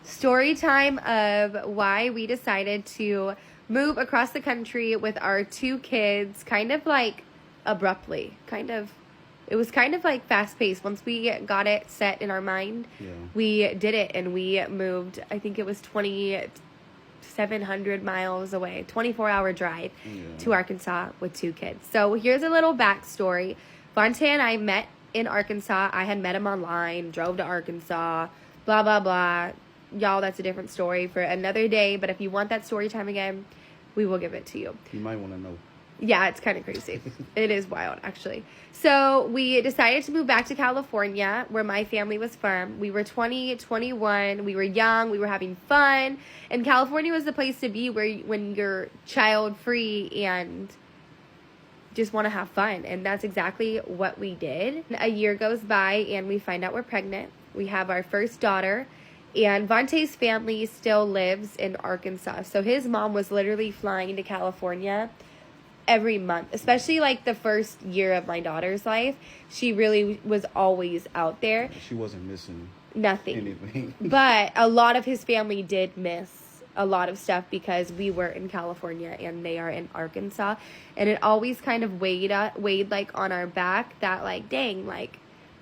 Story time of why we decided to move across the country with our 2 kids, kind of like abruptly. It was kind of like fast paced. Once we got it set in our mind, we did it, and we moved. I think it was 2,700 miles away, 24-hour drive to Arkansas with 2 kids. So here's a little backstory. Vontae and I met in Arkansas. I had met him online, drove to Arkansas, blah, blah, blah. Y'all, that's a different story for another day. But if you want that story time again, we will give it to you. You might want to know. Yeah, it's kind of crazy. It is wild, actually. So we decided to move back to California, where my family was from. We were 20, 21. We were young. We were having fun. And California was the place to be when you're child-free and just want to have fun. And that's exactly what we did. A year goes by, and we find out we're pregnant. We have our first daughter. And Vontae's family still lives in Arkansas. So his mom was literally flying to California every month, especially like the first year of my daughter's life. She really was always out there. She wasn't missing anything. But a lot of his family did miss a lot of stuff because we were in California and they are in Arkansas. And it always kind of weighed like on our back that like, dang, like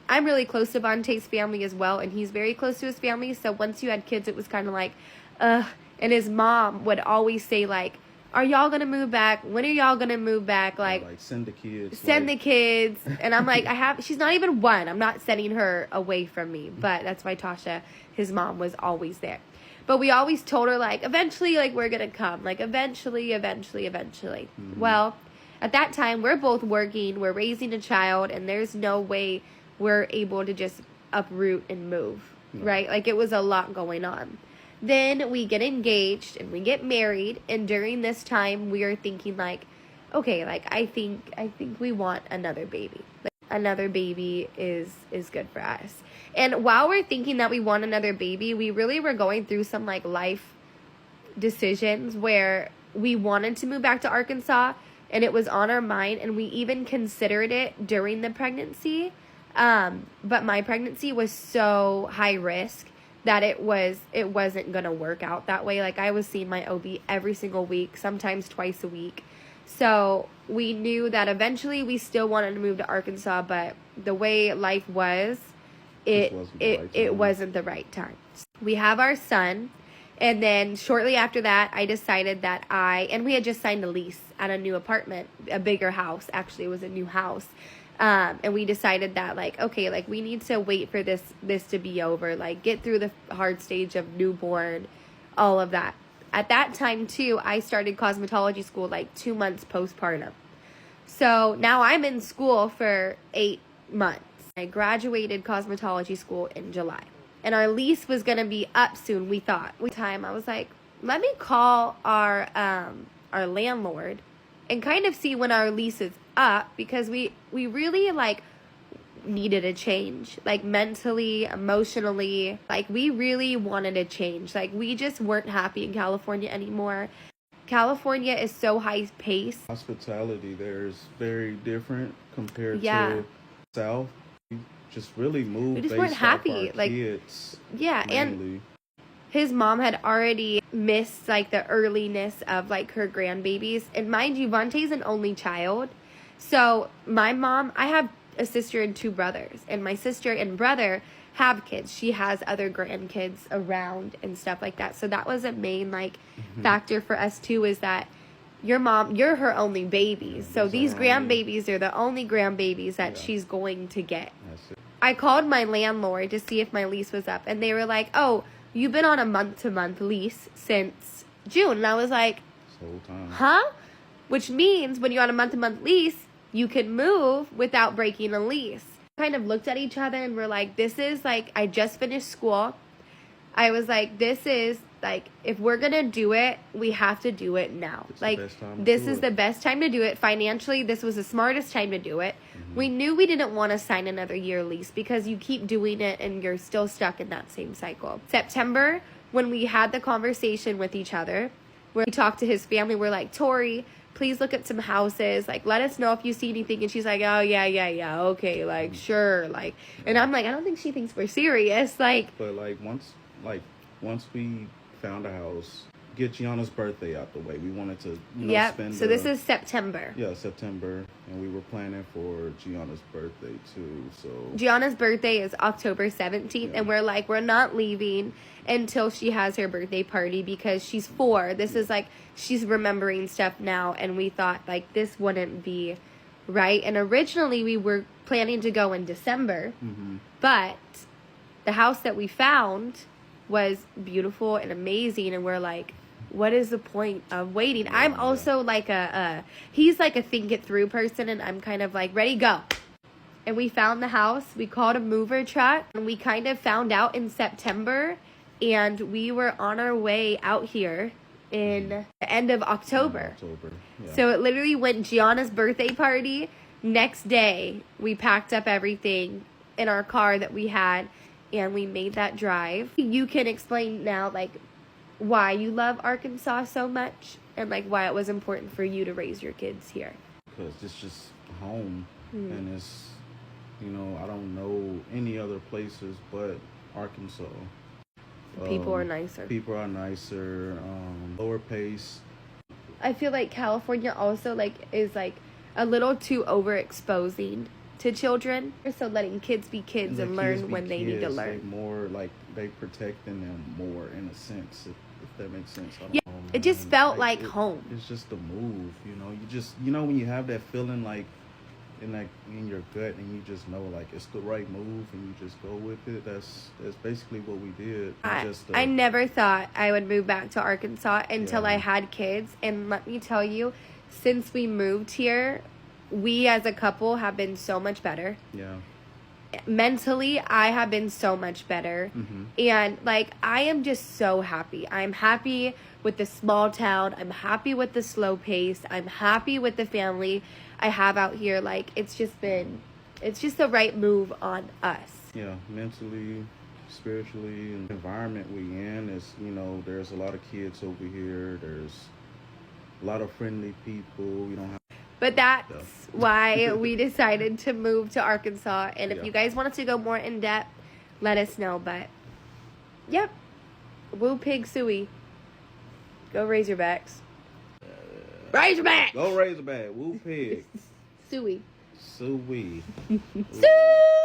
I'm really close to Vontae's family as well, and he's very close to his family. So once you had kids, it was kind of like, and his mom would always say like, are y'all going to move back? When are y'all going to move back? Like send the kids. Send the kids. And I'm like, she's not even 1. I'm not sending her away from me. But that's why Tasha, his mom, was always there. But we always told her, like, eventually, like, we're going to come. Like, eventually. Mm-hmm. Well, at that time, we're both working. We're raising a child. And there's no way we're able to just uproot and move. Right? Like, it was a lot going on. Then we get engaged and we get married, and during this time we are thinking like, okay, like I think we want another baby. Like, another baby is good for us. And while we're thinking that we want another baby, we really were going through some like life decisions where we wanted to move back to Arkansas, and it was on our mind, and we even considered it during the pregnancy. But my pregnancy was so high risk that it wasn't going to work out that way. Like, I was seeing my OB every single week, sometimes twice a week. So we knew that eventually we still wanted to move to Arkansas, but the way life was, it wasn't the right time. We have our son, and then shortly after that, I decided that and we had just signed a lease at a new apartment, a bigger house. Actually, it was a new house. And we decided that, like, okay, like, we need to wait for this to be over, like, get through the hard stage of newborn, all of that. At that time, too, I started cosmetology school, like, 2 months postpartum. So now I'm in school for 8 months. I graduated cosmetology school in July. And our lease was going to be up soon, we thought. I was like, let me call our landlord and kind of see when our lease is up, because we really like needed a change, like mentally, emotionally. Like, we really wanted a change. Like, we just weren't happy in California anymore. California is so high paced. Hospitality there is very different compared to South. We just really moved. We just weren't happy. Like, kids, yeah, mainly. And his mom had already missed, like, the earliness of, like, her grandbabies. And mind you, Vontae's an only child. So my mom, I have a sister and 2 brothers. And my sister and brother have kids. She has other grandkids around and stuff like that. So that was a main, like, factor for us, too, is that your mom, you're her only baby. So these grandbabies are the only grandbabies that she's going to get. I called my landlord to see if my lease was up. And they were like, oh, you've been on a month-to-month lease since June. And I was like, this whole time. Huh? Which means when you're on a month-to-month lease, you can move without breaking a lease. Kind of looked at each other and we're like, this is like, I just finished school. I was like, this is like, if we're going to do it, we have to do it now. Like, this is the best time to do it. Financially, this was the smartest time to do it. We knew we didn't want to sign another year lease because you keep doing it and you're still stuck in that same cycle. September, when we had the conversation with each other, where we talked to his family, we're like, Tori, please look at some houses. Like, let us know if you see anything. And she's like, oh, yeah. Okay, like, sure. Like, and I'm like, I don't think she thinks we're serious. Like, but like, once, like, once we found a house, get Gianna's birthday out the way. We wanted to, spend. So this is September. Yeah, September, and we were planning for Gianna's birthday too. So Gianna's birthday is October 17th, and we're like, we're not leaving until she has her birthday party because she's 4. This is like she's remembering stuff now, and we thought like this wouldn't be right. And originally we were planning to go in December, but the house that we found was beautiful and amazing, and we're like, what is the point of waiting? Yeah, I'm also like he's like a think it through person, and I'm kind of like, ready, go. And we found the house. We called a mover truck, and we kind of found out in September, and we were on our way out here in the end of October. Yeah. So it literally went Gianna's birthday party. Next day, we packed up everything in our car that we had, and we made that drive. You can explain now, like, why you love Arkansas so much, and like why it was important for you to raise your kids here. Because it's just home, and it's, I don't know any other places but Arkansas. People are nicer. People are nicer, lower pace. I feel like California also is a little too overexposing to children. So letting kids be kids and learn when they need to learn. More like they protecting them more in a sense, if that makes sense. It just felt like home. It's just the move, You just, when you have that feeling like in your gut, and you just know like it's the right move, and you just go with it. That's basically what we did. I never thought I would move back to Arkansas until I had kids, and let me tell you, since we moved here, we as a couple have been so much better. Yeah. Mentally, I have been so much better. And like, I am just so happy. I'm happy with the small town. I'm happy with the slow pace. I'm happy with the family I have out here. Like, it's just the right move on us. Yeah, mentally, spiritually, and the environment we in is, there's a lot of kids over here. There's a lot of friendly people. We don't have. But that's why we decided to move to Arkansas. And if you guys want us to go more in depth, let us know. But, yep. Woo Pig Suey. Go Razorbacks. Razorback! Go Razorback. Woo Pig. Suey. Suey. Suey!